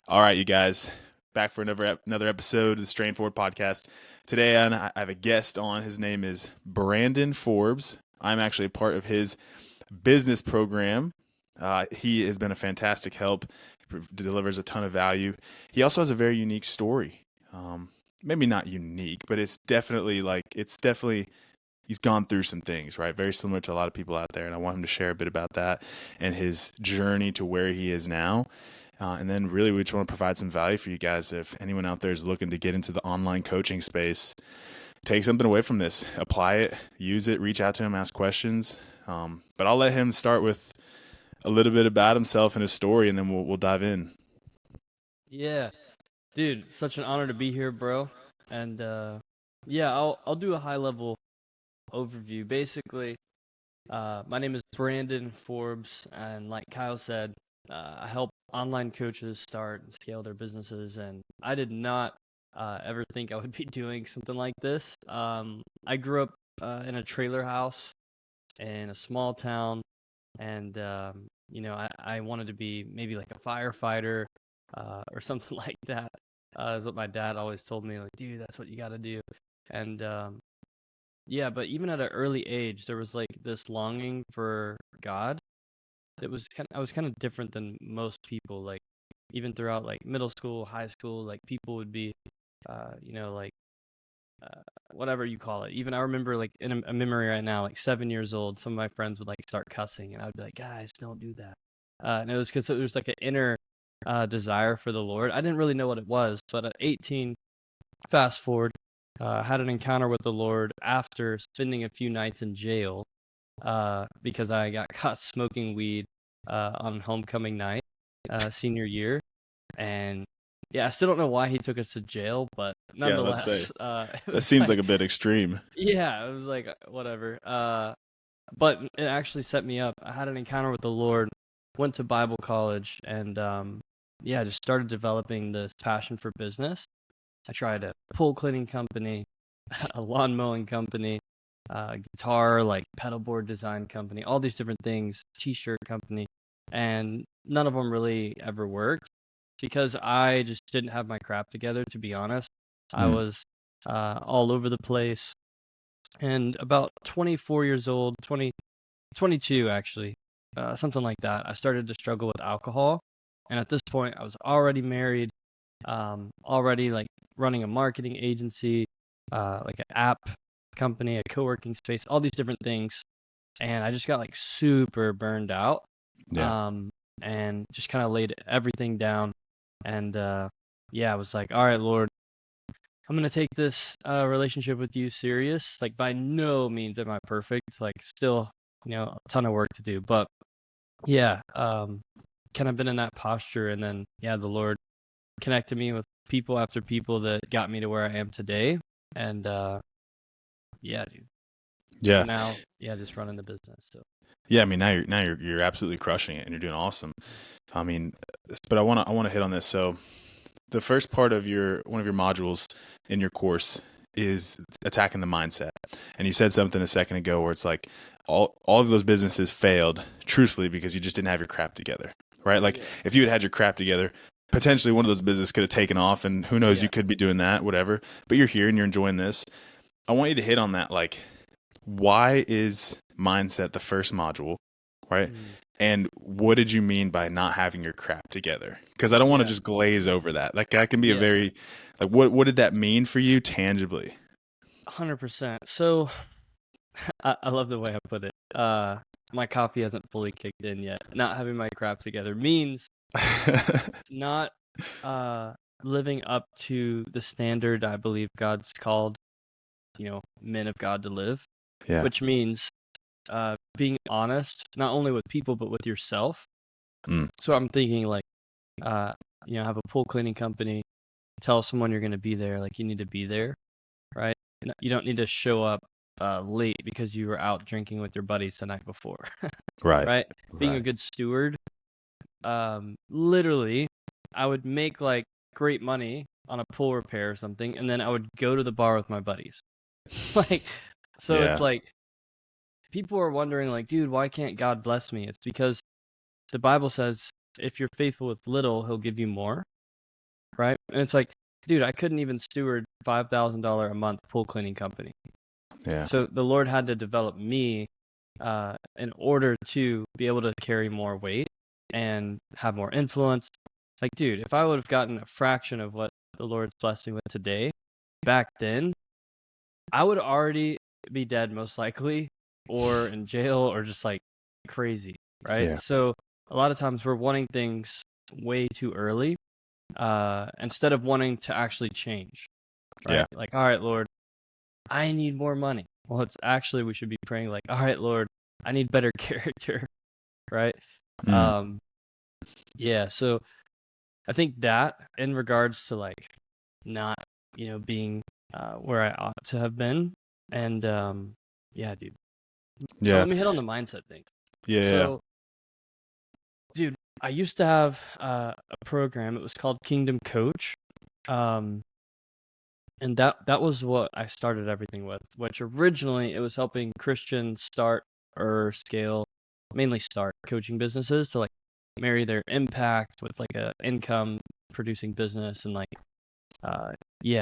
All right, you guys, back for another episode of the Strain Forward podcast. Today, I have a guest on. His name is Brandon Forbes. I'm actually a part of his business program. He has been a fantastic help. Delivers a ton of value. He also has a very unique story. Maybe not unique, but it's definitely he's gone through some things, right? Very similar to a lot of people out there, and I want him to share a bit about that and his journey to where he is now. And then really we just want to provide some value for you guys. If anyone out there is looking to get into the online coaching space, take something away from this, apply it, use it, reach out to him, ask questions. But I'll let him start with a little bit about himself and his story, and then we'll dive in. Yeah, dude, such an honor to be here, bro. And yeah, I'll do a high level overview. Basically, my name is Brandon Forbes, and like Kyle said, I help online coaches start and scale their businesses. And I did not ever think I would be doing something like this. I grew up in a trailer house in a small town, and I wanted to be maybe like a firefighter or something like that. Is what my dad always told me, like, dude, that's what you got to do. And yeah, but even at an early age, there was like this longing for God. I was kind of different than most people. Like even throughout like middle school, high school, like people would be, like whatever you call it. Even I remember like in a memory right now, like 7 years old, some of my friends would like start cussing, and I'd be like, guys, don't do that. And it was because there was like an inner desire for the Lord. I didn't really know what it was, but at 18, fast forward, had an encounter with the Lord after spending a few nights in jail because I got caught smoking weed on homecoming night, senior year. And yeah, I still don't know why he took us to jail, but Yeah, let's say nonetheless, it that was seems like, like a bit extreme. yeah, it was like whatever. But it actually set me up. I had an encounter with the Lord, went to Bible college, and yeah, just started developing this passion for business. I tried a pool cleaning company, a lawn mowing company, guitar, like pedal board design company, all these different things, t-shirt company, and none of them really ever worked because I just didn't have my crap together, to be honest. I Mm, was all over the place. And about 24 years old, 22 actually, something like that, I started to struggle with alcohol. And at this point, I was already married, already like running a marketing agency, like an app company, a co-working space, all these different things. And I just got like super burned out, yeah, um, and just kind of laid everything down. And yeah, I was like, all right, Lord, I'm gonna take this relationship with you serious. Like by no means am I perfect. Like still, a ton of work to do. But yeah, kind of been in that posture, and then yeah, the Lord connected me with people after people that got me to where I am today. And yeah, dude. So yeah, now, yeah, just running the business. So yeah. I mean, now you're absolutely crushing it, and you're doing awesome. I mean, but I want to hit on this. So the first part of your one of your modules in your course is attacking the mindset. And you said something a second ago where it's like all of those businesses failed truthfully because you just didn't have your crap together, right? Like yeah, if you had your crap together, potentially one of those businesses could have taken off, and who knows, you yeah, could be doing that, whatever. But you're here and you're enjoying this. I want you to hit on that, like, why is mindset the first module, right? mm, And what did you mean by not having your crap together? Because I don't want to yeah, just glaze over that. Like that can be a yeah, very like what did that mean for you tangibly? 100%. So I love the way I put it. My coffee hasn't fully kicked in yet. Not having my crap together means not uh living up to the standard I believe God's called, men of God to live, Yeah. which means being honest not only with people but with yourself. Mm. So I'm thinking like, uh, have a pool cleaning company. Tell someone you're going to be there, like you need to be there, right? You don't need to show up late because you were out drinking with your buddies the night before, Right. right? Being a Right. good steward. Literally, I would make like great money on a pool repair or something, and then I would go to the bar with my buddies. Like, so it's Yeah. like people are wondering, like, dude, why can't God bless me? It's because the Bible says if you're faithful with little, He'll give you more. right? And it's like, dude, I couldn't even steward $5,000 a month pool cleaning company. Yeah. So the Lord had to develop me in order to be able to carry more weight and have more influence. Like, dude, if I would have gotten a fraction of what the Lord's blessed me with today, back then, I would already be dead most likely, or in jail, or just like crazy, right? Yeah. So a lot of times we're wanting things way too early, instead of wanting to actually change, Yeah. right? Like, all right, Lord, I need more money. Well, it's actually, we should be praying like, all right, Lord, I need better character, right? Mm. Yeah, so I think that in regards to like not, being where I ought to have been. And yeah, dude. So Yeah. let me hit on the mindset thing. Yeah. Yeah. So, dude, I used to have a program. It was called Kingdom Coach. Um, and that was what I started everything with, which originally it was helping Christians start or scale, mainly start coaching businesses to like marry their impact with like a income producing business and like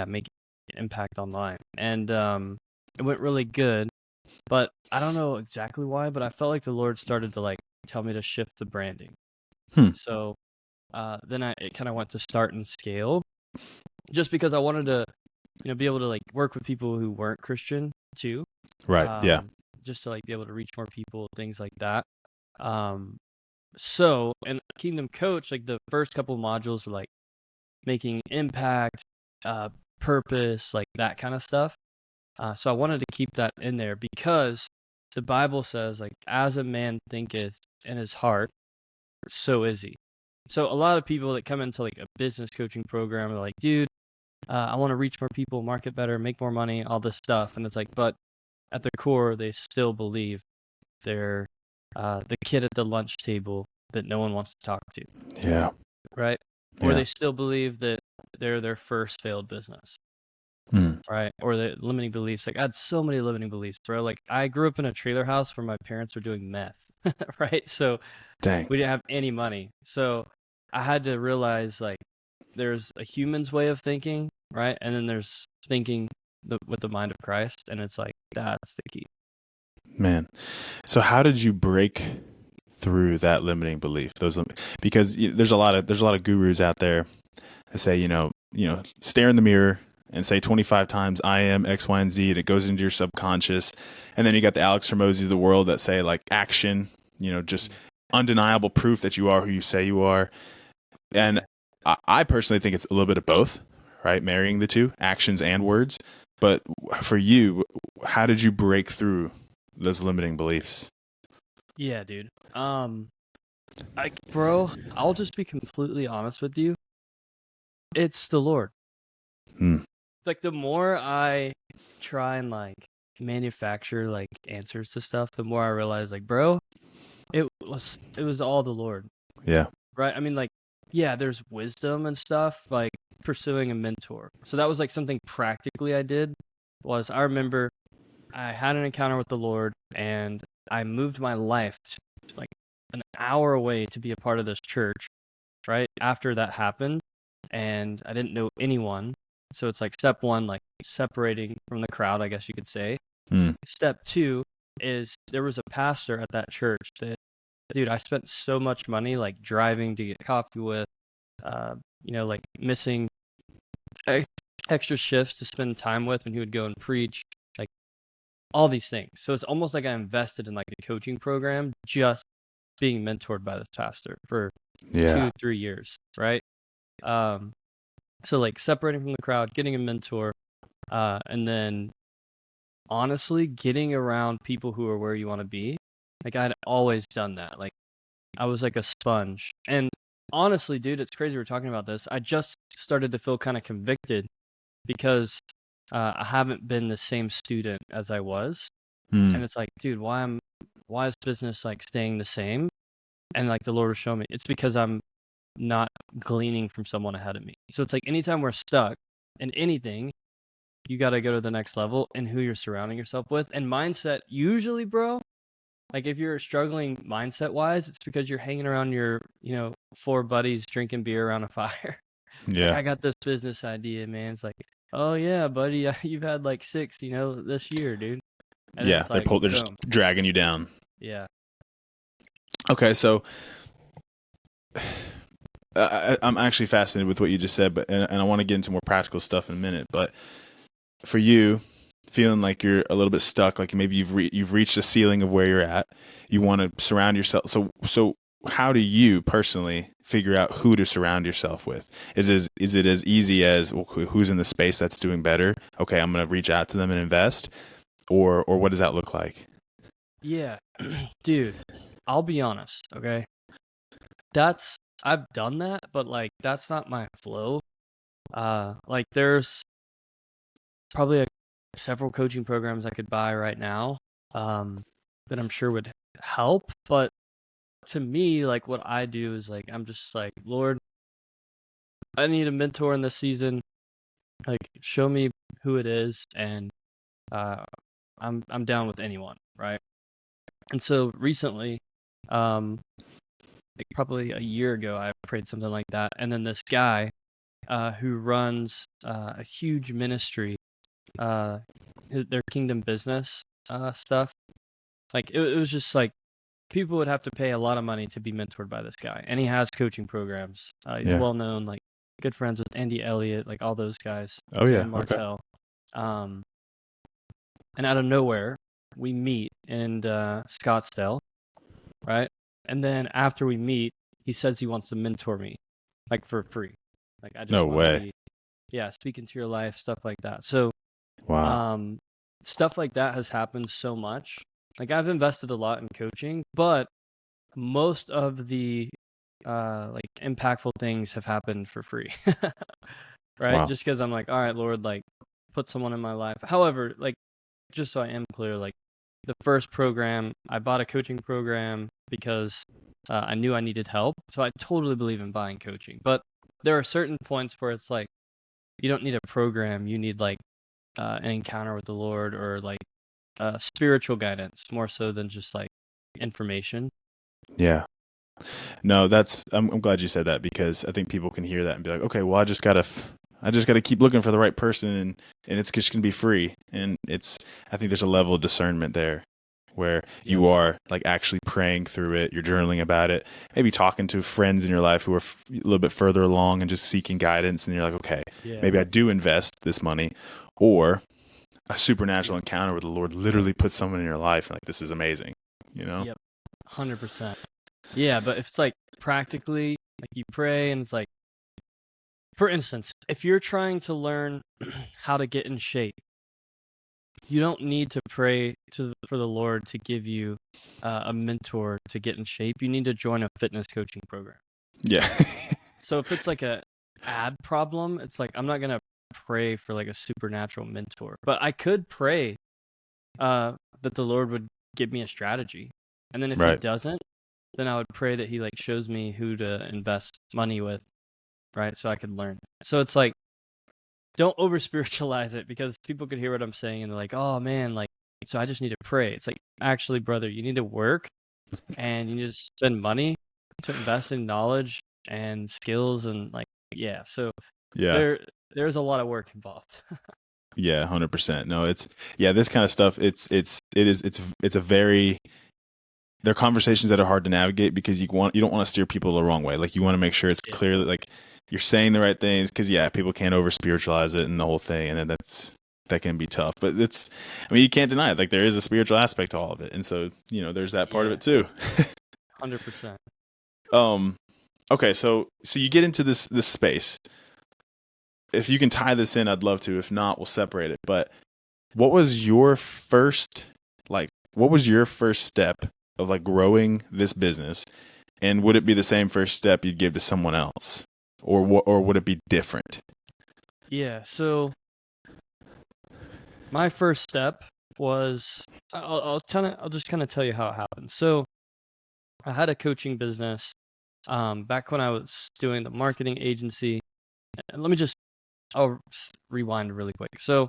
make impact online. And it went really good, but I don't know exactly why, but I felt like the Lord started to like tell me to shift the branding. Hmm. So then it kind of went to start and scale, just because I wanted to, be able to like work with people who weren't Christian too, Right. Yeah. um, just to like be able to reach more people, things like that. Um, so in Kingdom Coach, like the first couple modules were like making impact, uh, purpose, like that kind of stuff. So I wanted to keep that in there because the Bible says, like, as a man thinketh in his heart, so is he. So a lot of people that come into like a business coaching program are like, dude, I want to reach more people, market better, make more money, all this stuff. And it's like, but at their core, they still believe they're the kid at the lunch table that no one wants to talk to, Yeah. right? Or Yeah. they still believe that they're their first failed business, Mm. right? Or the limiting beliefs. Like, I had so many limiting beliefs, bro. Like, I grew up in a trailer house where my parents were doing meth, right? So Dang. we didn't have any money. So I had to realize, like, there's a human's way of thinking, right? And then there's thinking with the mind of Christ. And it's like, that's the key. Man. So how did you break through that limiting belief? Because there's a lot of gurus out there that say, stare in the mirror and say 25 times I am X, Y, and Z, and it goes into your subconscious. And then you got the Alex Hormozis of the world that say like action, just undeniable proof that you are who you say you are. And I personally think it's a little bit of both, right? Marrying the two, actions and words. But for you, how did you break through those limiting beliefs? Yeah, dude. Bro, I'll just be completely honest with you. It's the Lord. Hmm. Like, the more I try and like manufacture like answers to stuff, the more I realize, like, bro, it was all the Lord, Yeah. right? I mean, like, yeah, there's wisdom and stuff, like pursuing a mentor. So that was like something practically I did. Was I remember I had an encounter with the Lord, and I moved my life to, like, an hour away to be a part of this church, right? After that happened, and I didn't know anyone. So it's like step one, like separating from the crowd, I guess you could say. Hmm. Step two is there was a pastor at that church that, dude, I spent so much money like driving to get coffee with, like missing e- extra shifts to spend time with when he would go and preach, like all these things. So it's almost like I invested in like a coaching program just being mentored by this pastor for Yeah. 2-3 years, right? Um, so like separating from the crowd, getting a mentor, and then honestly getting around people who are where you want to be. Like, I'd always done that. Like, I was like a sponge. And honestly, dude, it's crazy we're talking about this. I just started to feel kind of convicted because I haven't been the same student as I was. Hmm. And it's like, dude, why is business like staying the same? And like the Lord was showing me, it's because I'm not gleaning from someone ahead of me. So it's like anytime we're stuck in anything, you got to go to the next level in who you're surrounding yourself with. And mindset, usually, bro, like if you're struggling mindset wise, it's because you're hanging around your, four buddies drinking beer around a fire. Like, Yeah. I got this business idea, man. It's like, oh yeah, buddy, you've had like 6, this year, dude. And then Yeah. it's like, They're just boom. dragging you down. Yeah. Okay. So I'm actually fascinated with what you just said, but and I want to get into more practical stuff in a minute. But for you, feeling like you're a little bit stuck, like maybe you've reached the ceiling of where you're at, you want to surround yourself. So how do you personally figure out who to surround yourself with? Is it as easy as, well, who's in the space that's doing better? Okay, I'm going to reach out to them and invest, or what does that look like? Yeah. Dude, I'll be honest, okay? I've done that, but like that's not my flow. Like there's probably several coaching programs I could buy right now, that I'm sure would help. But to me, like what I do is like I'm just like, Lord, I need a mentor in this season. Like, show me who it is, and uh, I'm down with anyone, right? And so recently, um, like probably a year ago, I prayed something like that, and then this guy, who runs a huge ministry, uh, their kingdom business stuff. Like it was just like people would have to pay a lot of money to be mentored by this guy, and he has coaching programs. He's Yeah. well known, like good friends with Andy Elliott, like all those guys, Oh yeah. Sam Okay. Martell. Um, and out of nowhere, we meet in Scottsdale, right? And then after we meet, he says he wants to mentor me, like for free. Like I just No want to way. be, yeah, speak into your life, stuff like that. So, Wow. um, stuff like that has happened so much. Like I've invested a lot in coaching, but most of the like impactful things have happened for free. Right? Wow. Just because I'm like, all right, Lord, like put someone in my life. However, like just so I am clear, like the first program, I bought a coaching program because I knew I needed help. So I totally believe in buying coaching. But there are certain points where it's like you don't need a program. You need like an encounter with the Lord, or like spiritual guidance more so than just like information. Yeah. No, I'm glad you said that, because I think people can hear that and be like, okay, well, I just gotta keep looking for the right person, and it's just gonna be free. And I think there's a level of discernment there where Yep. you are like actually praying through it, you're journaling about it, maybe talking to friends in your life who are a little bit further along and just seeking guidance. And you're like, okay, Yeah. maybe I do invest this money, or a supernatural encounter where the Lord literally puts someone in your life, and like, this is amazing, you know? Yep. 100%. Yeah, but if it's like practically, like you pray and it's like, for instance, if you're trying to learn how to get in shape, you don't need to pray for the Lord to give you a mentor to get in shape. You need to join a fitness coaching program. Yeah. So if it's like a ab problem, it's like I'm not gonna pray for like a supernatural mentor, but I could pray that the Lord would give me a strategy, and then if He Right. doesn't, then I would pray that He like shows me who to invest money with, right? So I could learn. So it's like, don't over spiritualize it, because people could hear what I'm saying and they're like, oh man, like, so I just need to pray. It's like, actually, brother, you need to work and you need to spend money to invest in knowledge and skills, and like, yeah. So Yeah. there's a lot of work involved. Yeah, 100%. No, this kind of stuff. It's a very, they're conversations that are hard to navigate, because you don't want to steer people the wrong way. Like, you want to make sure it's Yeah. clear that like you're saying the right things, because people can over spiritualize it and the whole thing, and then that can be tough. But you can't deny it. Like, there is a spiritual aspect to all of it, and so there's that part of Yeah. it too. 100%. Okay, so you get into this space. If you can tie this in, I'd love to. If not, we'll separate it. But what was your first step of like growing this business, and would it be the same first step you'd give to someone else, or would it be different? Yeah. So my first step was, I'll just kind of tell you how it happened. So I had a coaching business back when I was doing the marketing agency. And I'll rewind really quick. So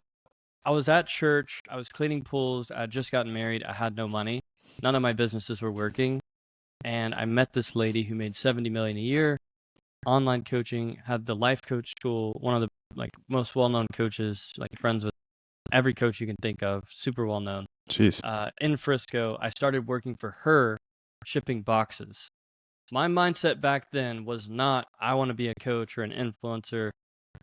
I was at church, I was cleaning pools, I had just gotten married, I had no money. None of my businesses were working. And I met this lady who made 70 million a year. online coaching, had the life coach school, one of the like most well-known coaches, like friends with every coach you can think of, super well-known. Jeez. In Frisco, I started working for her, shipping boxes. My mindset back then was not, I want to be a coach or an influencer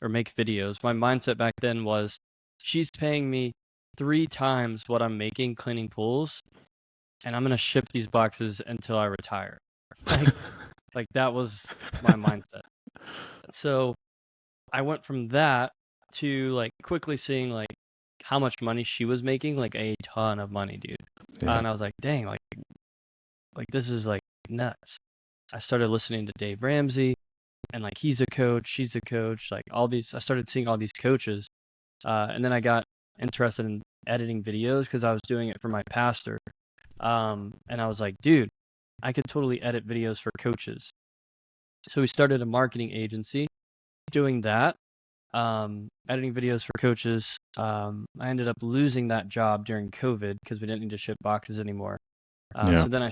or make videos. My mindset back then was, she's paying me 3 times what I'm making cleaning pools, and I'm going to ship these boxes until I retire. Like that was my mindset. So I went from that to like quickly seeing like how much money she was making, like a ton of money, dude. Yeah. And I was like, dang, like this is like nuts. I started listening to Dave Ramsey, and like he's a coach, she's a coach, like all these. I started seeing all these coaches, and then I got interested in editing videos because I was doing it for my pastor. And I was like, dude, I could totally edit videos for coaches. So we started a marketing agency doing that, editing videos for coaches. I ended up losing that job during COVID because we didn't need to ship boxes anymore. Yeah. So then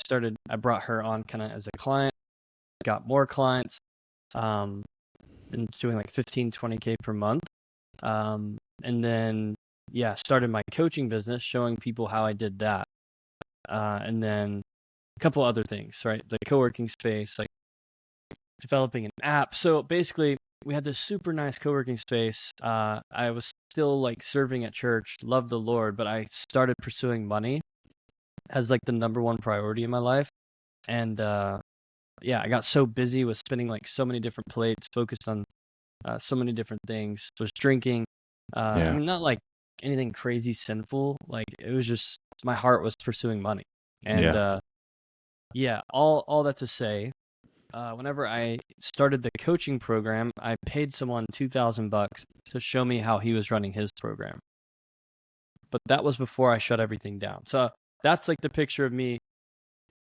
I brought her on kind of as a client, got more clients, and doing like 15, 20K per month. And then, yeah, started my coaching business, showing people how I did that. And then a couple other things, right? The co-working space, like developing an app. So basically, we had this super nice co-working space. I was still like serving at church, loved the Lord, but I started pursuing money as like the number one priority in my life. And yeah, I got so busy with spinning like so many different plates, focused on so many different things. Was drinking. I Yeah. mean, not like anything crazy sinful. Like it was just my heart was pursuing money. And Yeah. yeah, all that to say, whenever I started the coaching program, I paid someone $2,000 to show me how he was running his program. But that was before I shut everything down. So that's like the picture of me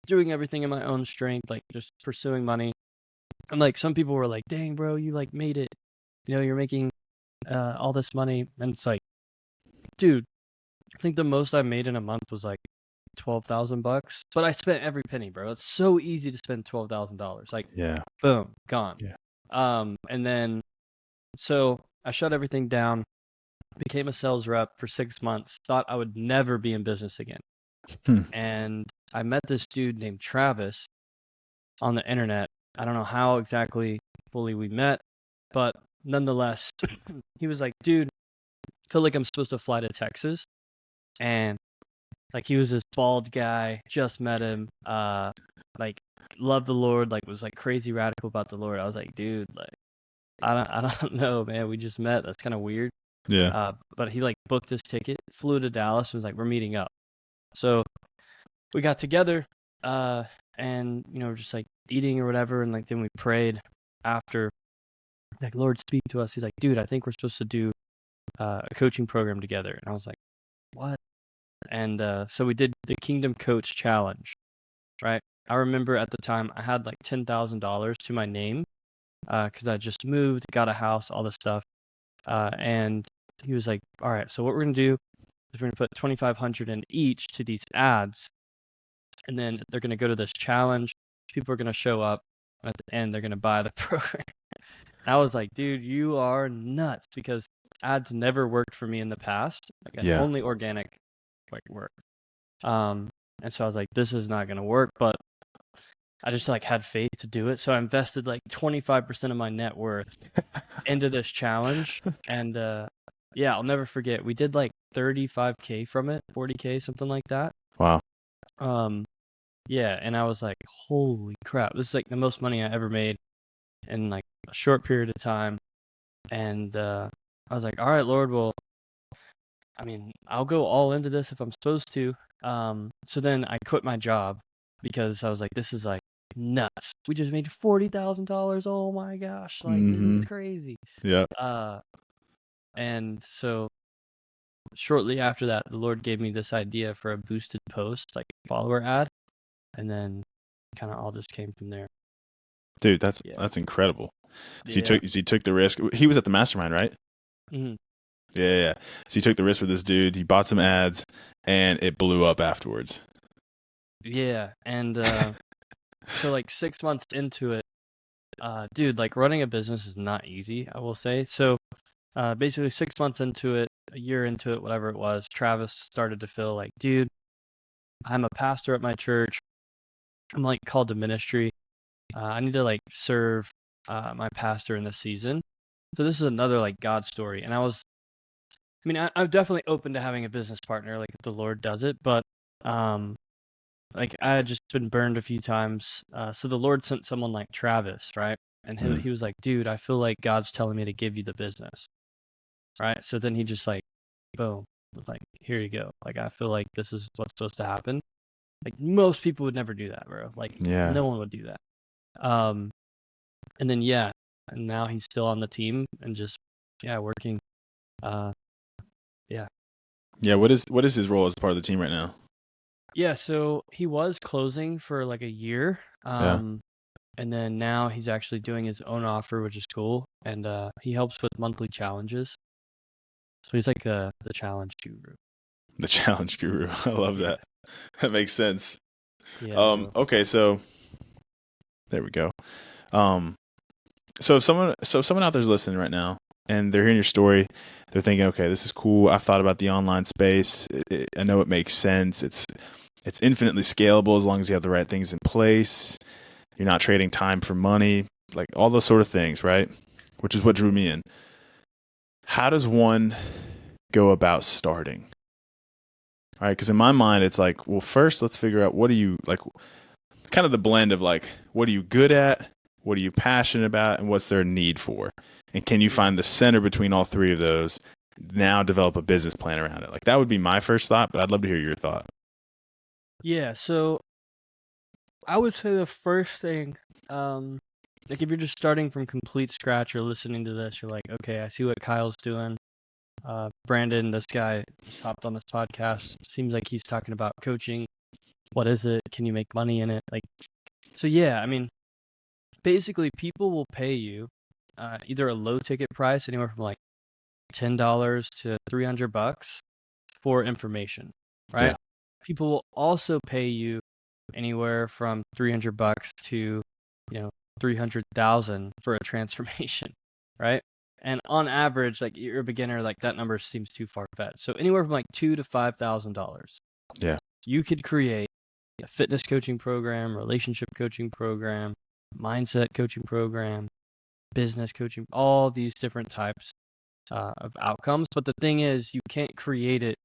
doing everything in my own strength, like just pursuing money. And like some people were like, "Dang, bro, you like made it. You know, you're making all this money." And it's like, dude, I think the most I made in a month was like $12,000. But I spent every penny, bro. It's so easy to spend $12,000. Like, Yeah. boom, gone. Yeah. And then so I shut everything down, became a sales rep for 6 months, thought I would never be in business again. Hmm. And I met this dude named Travis on the internet. I don't know how exactly fully we met, but nonetheless, he was like, dude, I feel like I'm supposed to fly to Texas. And like he was this bald guy, just met him, like loved the Lord, like was like crazy radical about the Lord. I was like, dude, like I don't know, man. We just met. That's kind of weird. Yeah. But he like booked his ticket, flew to Dallas, and was like, we're meeting up. So we got together, and you know, just like eating or whatever, and like then we prayed after. Like, Lord, speak to us. He's like, dude, I think we're supposed to do a coaching program together. And I was like, what? And so we did the Kingdom Coach Challenge, right? I remember at the time I had like $10,000 to my name because I just moved, got a house, all this stuff. And he was like, all right, so what we're going to do is we're going to put 2,500 in each to these ads. And then they're going to go to this challenge. People are going to show up. And at the end, they're going to buy the program. I was like, dude, you are nuts because ads never worked for me in the past. Like Yeah. only organic like work. And so I was like, this is not gonna work, but I just like had faith to do it. So I invested like 25% of my net worth into this challenge. And yeah, I'll never forget. We did like 35K from it, 40K, something like that. Wow. Yeah, and I was like, holy crap, this is like the most money I ever made in like a short period of time. And I was like, all right, Lord, well, I mean, I'll go all into this if I'm supposed to. So then I quit my job because I was like, this is like nuts. We just made $40,000. Oh my gosh, like this is Mm-hmm. crazy. Yeah. And so shortly after that, the Lord gave me this idea for a boosted post, like follower ad, and then kind of all just came from there. Dude, that's Yeah. incredible. So Yeah. you took the risk. He was at the mastermind, right? Mhm. Yeah, yeah. So you took the risk with this dude. He bought some ads, and it blew up afterwards. Yeah, and so like 6 months into it, Dude, like running a business is not easy, I will say. So basically 6 months into it, a year into it, whatever it was, Travis started to feel like, dude, I'm a pastor at my church. I'm like called to ministry. I need to like serve my pastor in this season. So this is another like God story. And I'm definitely open to having a business partner, like if the Lord does it, but like I had just been burned a few times. So the Lord sent someone like Travis, right? And he was like, dude, I feel like God's telling me to give you the business, right? So then he just like, boom, was like, here you go. Like I feel like this is what's supposed to happen. Like most people would never do that, bro. Like Yeah. no one would do that. And then yeah, and now he's still on the team and just working. Yeah. Yeah. What is his role as part of the team right now? Yeah, so he was closing for like a year. Yeah. And then now he's actually doing his own offer, which is cool. And he helps with monthly challenges. So he's like the challenge guru. The challenge guru. I love Yeah. that. That makes sense. Yeah, bro. Okay, so there we go. Um, so if someone out there's listening right now and they're hearing your story, they're thinking, okay, this is cool. I've thought about the online space. I know it makes sense. It's infinitely scalable as long as you have the right things in place. You're not trading time for money, like all those sort of things, right? Which is what drew me in. How does one go about starting? All right, because in my mind, it's like, well, first let's figure out what do you like, kind of the blend of like, what are you good at, what are you passionate about, and what's there a need for, and can you Yeah. find the center between all three of those? Now develop a business plan around it. Like that would be my first thought, but I'd love to hear your thought. Yeah, so I would say the first thing, like if you're just starting from complete scratch or listening to this, you're like, okay, I see what Kyle's doing. Brandon, this guy just hopped on this podcast. Seems like he's talking about coaching. What is it? Can you make money in it? Like, so yeah, I mean, basically people will pay you either a low ticket price, anywhere from like $10 to $300 for information, Yeah, right? People will also pay you anywhere from $300 to, 300,000 for a transformation, right? And on average, like you're a beginner, like that number seems too far fetched. So anywhere from like $2,000 to $5,000, yeah, you could create a fitness coaching program, relationship coaching program, mindset coaching program, business coaching, all these different types of outcomes. But the thing is, you can't create it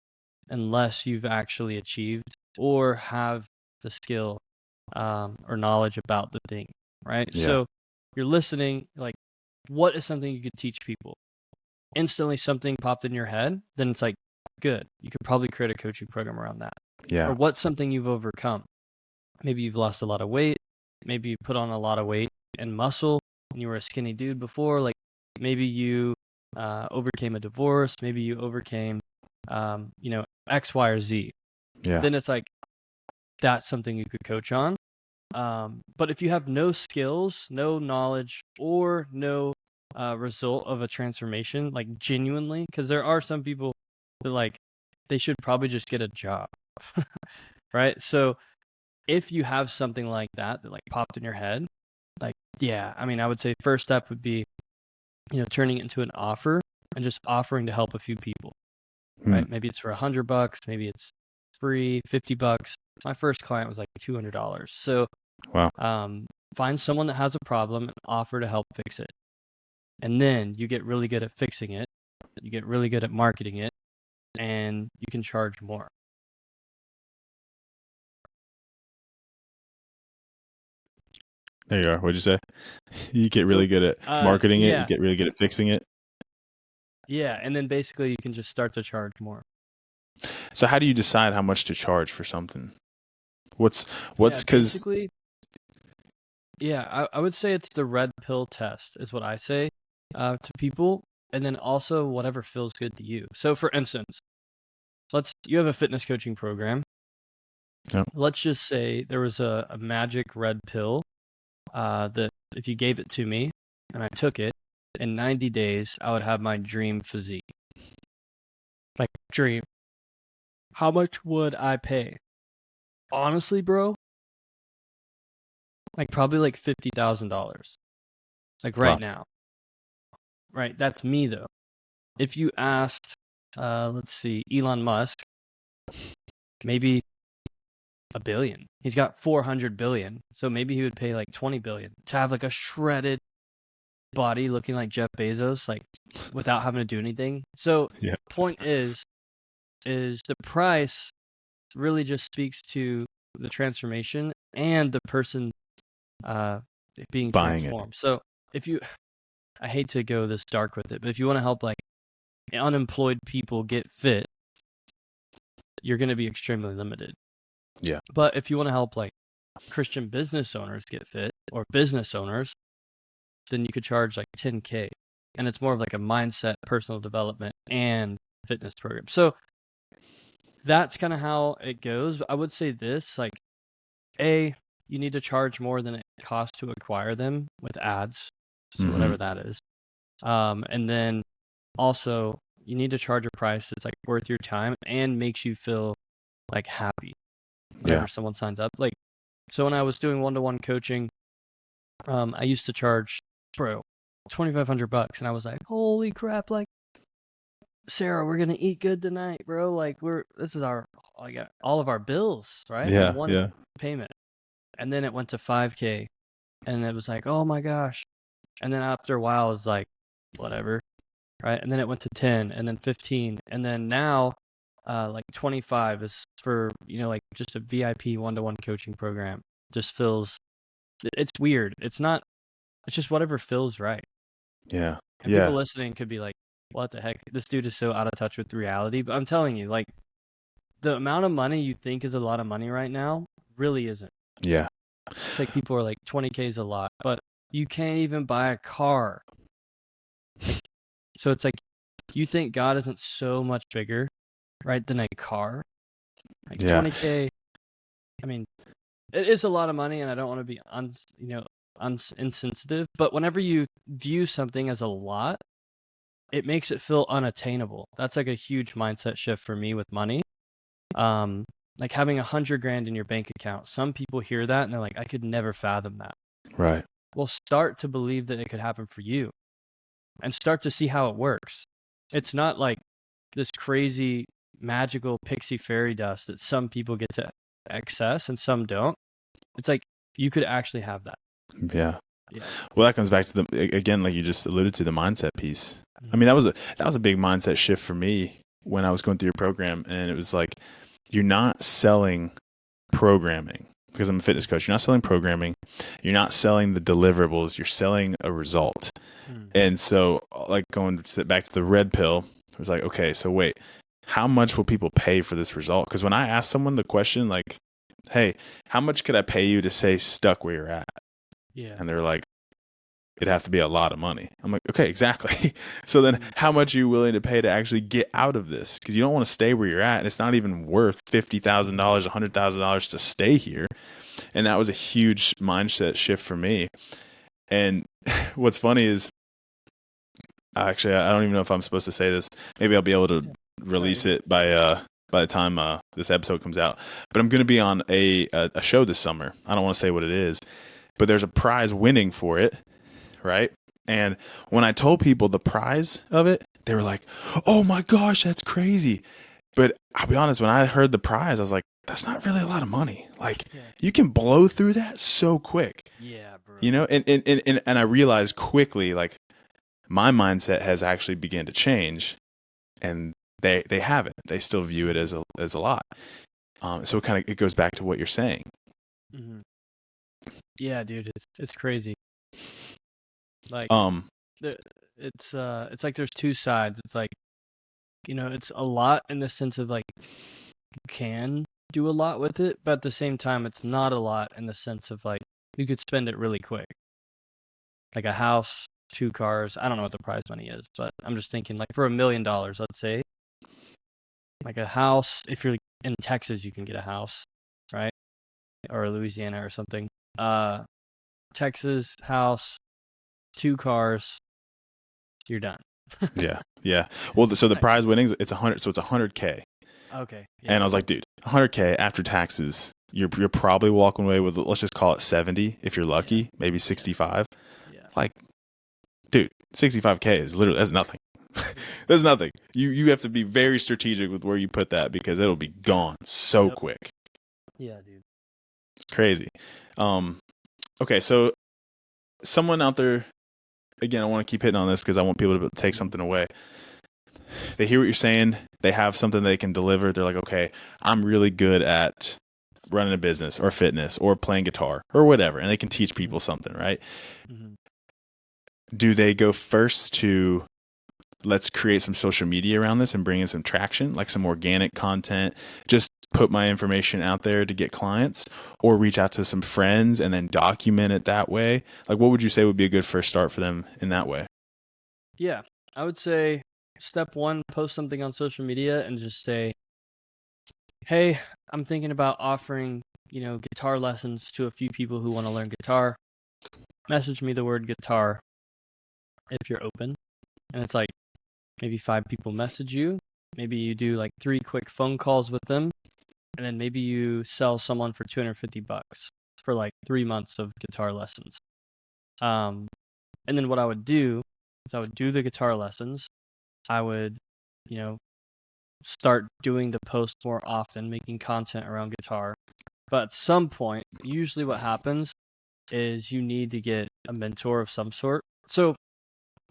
unless you've actually achieved or have the skill or knowledge about the thing, right? yeah, So you're listening, like, what is something you could teach people? Instantly something popped in your head, then it's like, good. You could probably create a coaching program around that. yeah, Or what's something you've overcome? Maybe you've lost a lot of weight. Maybe you put on a lot of weight and muscle when you were a skinny dude before. Like maybe you overcame a divorce. Maybe you overcame, X, Y, or Z. yeah, Then it's like that's something you could coach on. But if you have no skills, no knowledge, or no result of a transformation, like genuinely, because there are some people that like they should probably just get a job, right? So if you have something like that like popped in your head, like yeah, I mean, I would say first step would be turning it into an offer and just offering to help a few people, Hmm. right? Maybe it's for $100, maybe it's free, $50. My first client was like $200. So Wow. find someone that has a problem and offer to help fix it. And then you get really good at fixing it. You get really good at marketing it, and you can charge more. There you are. What'd you say? You get really Nope. good at marketing it. You Yeah, get really good at fixing it. yeah, and then basically you can just start to charge more. So how do you decide how much to charge for something? What's Yeah, because basically, yeah, I would say it's the red pill test is what I say to people, and then also whatever feels good to you. So for instance, you have a fitness coaching program. yeah, Let's just say there was a magic red pill that if you gave it to me and I took it, in 90 days, I would have my dream physique. Like, dream. How much would I pay? Honestly, bro, like probably like $50,000. Like Wow. right now. Right? That's me though. If you asked, let's see, Elon Musk, maybe $1 billion. He's got 400 billion. So maybe he would pay like 20 billion to have like a shredded body looking like Jeff Bezos, like without having to do anything. So Yeah. point is the price really just speaks to the transformation and the person being Buying it. transformed. So if you, I hate to go this dark with it, but if you want to help like unemployed people get fit, you're going to be extremely limited. Yeah. But if you want to help like Christian business owners get fit or business owners, then you could charge like 10K. And it's more of like a mindset, personal development, and fitness program. So that's kind of how it goes. I would say this, like, you need to charge more than it costs to acquire them with ads. So whatever that is. And then also you need to charge a price that's like worth your time and makes you feel like happy whenever someone signs up. Like, so when I was doing one-to-one coaching, I used to charge, bro, $2,500, and I was like, holy crap, like, Sarah, we're gonna eat good tonight, bro. Like, this is our, like, all of our bills, right? Yeah. On one Yeah. payment. And then it went to 5K, and it was like, oh my gosh. And then after a while, it was like, whatever, right? And then it went to 10, and then 15, and then now, like 25 is for, like just a VIP one-to-one coaching program. Just feels, it's weird. It's not, it's just whatever feels right. Yeah. And people listening could be like, what the heck? This dude is so out of touch with reality. But I'm telling you, like, the amount of money you think is a lot of money right now really isn't. Yeah. It's like people are like, 20K is a lot, but you can't even buy a car. Like, so it's like, you think God isn't so much bigger, right, than a car? Like 20K, I mean, it is a lot of money, and I don't want to be insensitive, but whenever you view something as a lot, it makes it feel unattainable. That's like a huge mindset shift for me with money. Like having 100 grand in your bank account. Some people hear that and they're like, I could never fathom that. Right. Well, start to believe that it could happen for you and start to see how it works. It's not like this crazy magical pixie fairy dust that some people get to access and some don't. It's like you could actually have that. Yeah. Well, that comes back to again, like you just alluded to, the mindset piece. I mean, that was a big mindset shift for me when I was going through your program, and it was like, you're not selling programming, because I'm a fitness coach. You're not selling programming. You're not selling the deliverables. You're selling a result. And so, like, going back to the red pill, it was like, okay, so wait, how much will people pay for this result? Because when I asked someone the question, like, hey, how much could I pay you to stay stuck where you're at? Yeah. And they're like, it'd have to be a lot of money. I'm like, okay, exactly. So then how much are you willing to pay to actually get out of this? Because you don't want to stay where you're at. And it's not even worth $50,000, $100,000 to stay here. And that was a huge mindset shift for me. And what's funny is, actually, I don't even know if I'm supposed to say this. Maybe I'll be able to release it by the time this episode comes out. But I'm going to be on a show this summer. I don't want to say what it is, but there's a prize winning for it, right? And when I told people the prize of it, they were like, oh my gosh, that's crazy. But I'll be honest, when I heard the prize, I was like, that's not really a lot of money. Like, you can blow through that so quick. Yeah, bro. And I realized quickly, like, my mindset has actually begun to change, and they haven't. They still view it as a lot. So it goes back to what you're saying. Mm-hmm. Yeah, dude, it's crazy. Like, it's like there's two sides. It's like, it's a lot in the sense of like you can do a lot with it, but at the same time, it's not a lot in the sense of like you could spend it really quick. Like a house, 2 cars. I don't know what the prize money is, but I'm just thinking like for $1 million, let's say, like a house. If you're in Texas, you can get a house, right? Or Louisiana or something. Texas house, 2 cars, you're done. Yeah. Well, so the prize winnings, it's 100. So it's 100K. Okay. Yeah. And I was like, dude, 100K after taxes, you're probably walking away with, let's just call it 70 if you're lucky, maybe 65. Yeah. Like, 65K is literally, that's nothing. That's nothing. You have to be very strategic with where you put that because it'll be gone so quick. Yeah, dude. It's crazy. Okay, so someone out there, again, I want to keep hitting on this because I want people to take something away. They hear what you're saying. They have something they can deliver. They're like, okay, I'm really good at running a business or fitness or playing guitar or whatever. And they can teach people something, right? Mm-hmm. Do they go first to let's create some social media around this and bring in some traction, like some organic content, just put my information out there to get clients, or reach out to some friends and then document it that way? Like, what would you say would be a good first start for them in that way? Yeah, I would say step one, post something on social media and just say, hey, I'm thinking about offering, guitar lessons to a few people who want to learn guitar. Message me the word guitar if you're open. And it's like maybe 5 people message you. Maybe you do like 3 quick phone calls with them. And then maybe you sell someone for $250 for like 3 months of guitar lessons. And then what I would do is I would do the guitar lessons. I would, start doing the post more often, making content around guitar. But at some point, usually what happens is you need to get a mentor of some sort. So,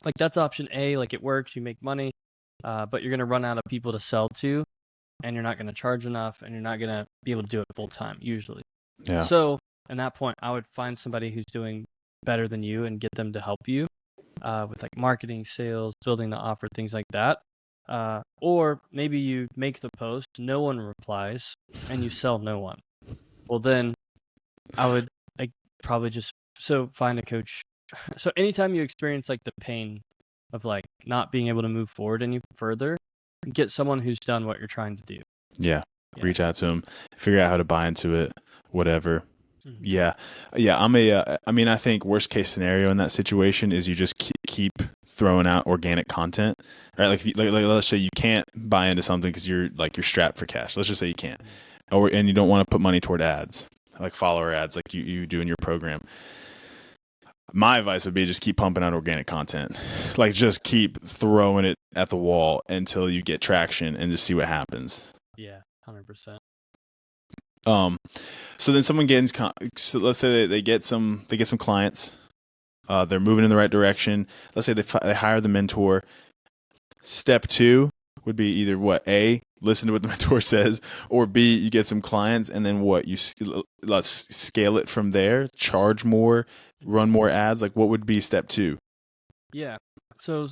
like, that's option A. Like, it works, you make money, but you're going to run out of people to sell to, and you're not going to charge enough, and you're not going to be able to do it full time, usually. Yeah. So, at that point, I would find somebody who's doing better than you and get them to help you with like marketing, sales, building the offer, things like that. Or maybe you make the post, no one replies, and you sell no one. Well, then I would like probably just find a coach. So anytime you experience like the pain of like not being able to move forward any further, get someone who's done what you're trying to do. Yeah. Reach out to them, figure out how to buy into it, whatever. Mm-hmm. Yeah. I think worst case scenario in that situation is you just keep throwing out organic content, right? Like, let's say you can't buy into something because you're strapped for cash. Let's just say you can't, and you don't want to put money toward ads, like follower ads, like you do in your program. My advice would be just keep pumping out organic content. Like, just keep throwing it at the wall until you get traction and just see what happens. Yeah, 100%. So then someone gets, so let's say they get some clients. They're moving in the right direction. Let's say they hire the mentor. Step 2 would be either A, listen to what the mentor says, or B, you get some clients, and then let's scale it from there, charge more, run more ads. Like, what would be step 2? Yeah. So,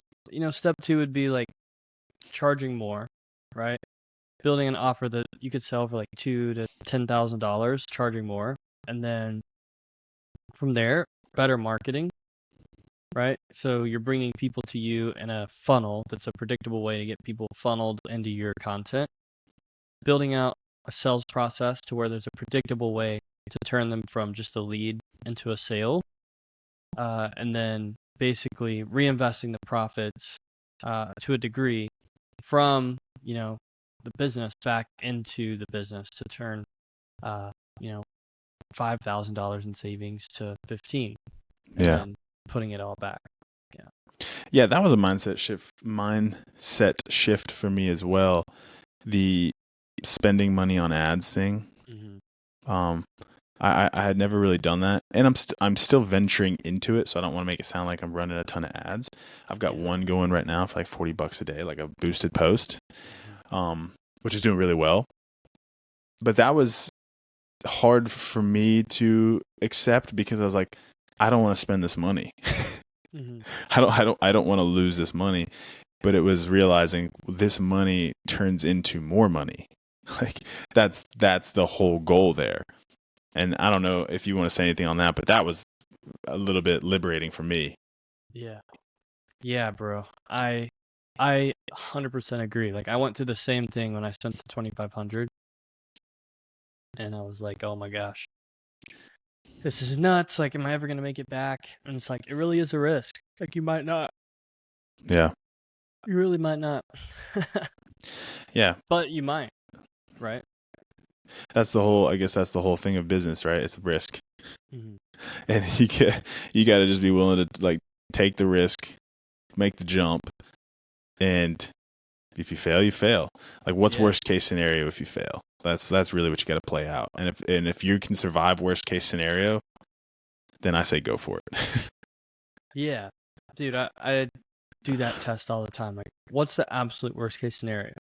step 2 would be like charging more, right? Building an offer that you could sell for like $2,000 to $10,000, charging more. And then from there, better marketing, right? So you're bringing people to you in a funnel that's a predictable way to get people funneled into your content. Building out a sales process to where there's a predictable way to turn them from just a lead into a sale. And then basically reinvesting the profits to a degree from, the business back into the business to turn, $5,000 in savings to 15, and then putting it all back. Yeah, that was a mindset shift for me as well. The spending money on ads thing. Mm-hmm. I had never really done that, and I'm still venturing into it, so I don't want to make it sound like I'm running a ton of ads. I've got one going right now for like $40 a day, like a boosted post, which is doing really well. But that was hard for me to accept because I was like, I don't want to spend this money. Mm-hmm. I don't want to lose this money. But it was realizing this money turns into more money. Like, that's the whole goal there. And I don't know if you want to say anything on that, but that was a little bit liberating for me. Yeah. Yeah, bro. I 100% agree. Like, I went through the same thing when I spent the $2,500, and I was like, oh my gosh, this is nuts. Like, am I ever going to make it back? And it's like, it really is a risk. Like, you might not. Yeah. You really might not. Yeah. But you might, right? That's the whole thing of business, right? It's a risk. Mm-hmm. And you got to just be willing to like take the risk make the jump, and if you fail, you fail. Like, what's worst case scenario if you fail? That's really what you got to play out. And if you can survive worst case scenario, then I say go for it. Yeah, dude, I do that test all the time. Like, what's the absolute worst case scenario?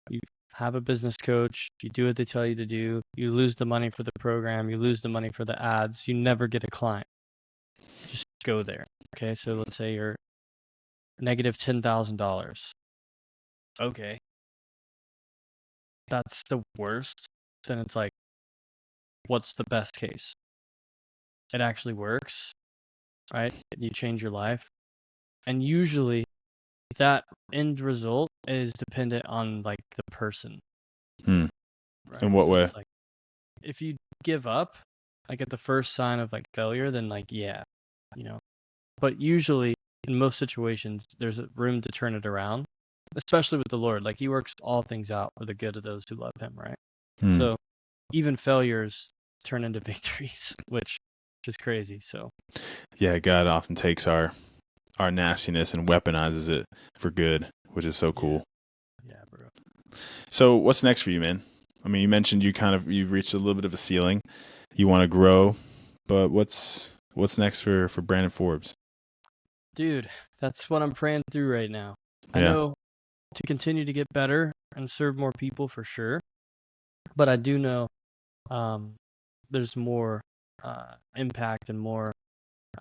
You have a business coach, you do what they tell you to do, you lose the money for the program, you lose the money for the ads, you never get a client. Just go there. Okay, so let's say you're negative $10,000. Okay, that's the worst. Then it's like, what's the best case? It actually works, right? You change your life. And usually that end result is dependent on like the person. In Right? what So way? it's like, if you give up, like at the first sign of like failure, then like, yeah, you know. But usually in most situations, there's a room to turn it around, especially with the Lord. Like, he works all things out for the good of those who love him, right? So even failures turn into victories, which is crazy. So yeah, God often takes our nastiness and weaponizes it for good, which is so cool. Yeah, bro. So what's next for you, man? I mean, you mentioned you've reached a little bit of a ceiling. You want to grow, but what's next for Brandon Forbes? Dude, that's what I'm praying through right now. I Yeah. know to continue to get better and serve more people for sure, but I do know there's more impact and more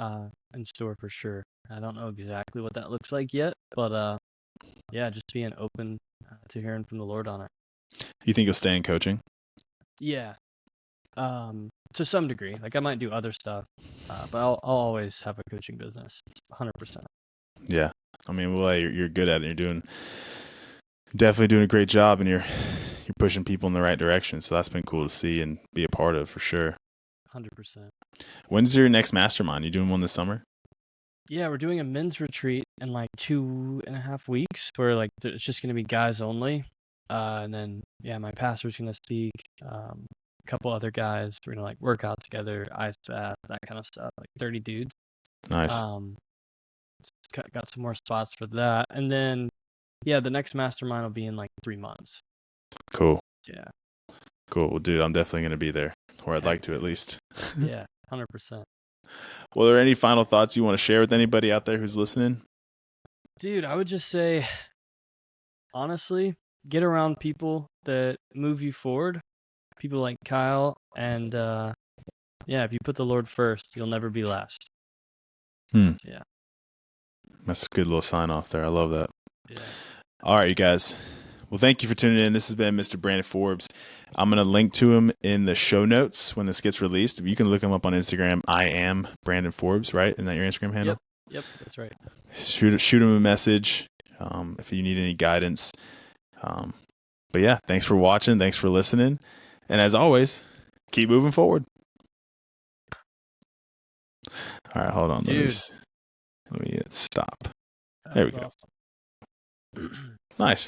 in store for sure. I don't know exactly what that looks like yet, but yeah, just being open to hearing from the Lord on it. You think you'll stay in coaching? Yeah, to some degree. Like, I might do other stuff, but I'll always have a coaching business, 100%. Yeah. I mean, well, you're good at it. You're definitely doing a great job, and you're pushing people in the right direction. So that's been cool to see and be a part of for sure. 100%. When's your next mastermind? You doing one this summer? Yeah, we're doing a men's retreat in like 2.5 weeks where like it's just going to be guys only. And then, yeah, my pastor's going to speak. A couple other guys. We're going to like work out together, ice bath, that kind of stuff. Like 30 dudes. Nice. Got some more spots for that. And then, yeah, the next mastermind will be in like 3 months. Cool. Yeah. Cool. Well, dude, I'm definitely going to be there, or I'd like to at least. Yeah, 100%. Well, are there any final thoughts you want to share with anybody out there who's listening? Dude, I would just say, honestly, get around people that move you forward. People like Kyle, and yeah, if you put the Lord first, you'll never be last. Yeah. That's a good little sign off there. I love that. Yeah. All right, you guys. Well, thank you for tuning in. This has been Mr. Brandon Forbes. I'm going to link to him in the show notes when this gets released. You can look him up on Instagram. I am Brandon Forbes, right? Isn't that your Instagram handle? Yep, that's right. Shoot him a message if you need any guidance. But yeah, thanks for watching. Thanks for listening. And as always, keep moving forward. All right, hold on. Dude. Let me stop. There we go. Awesome. Nice.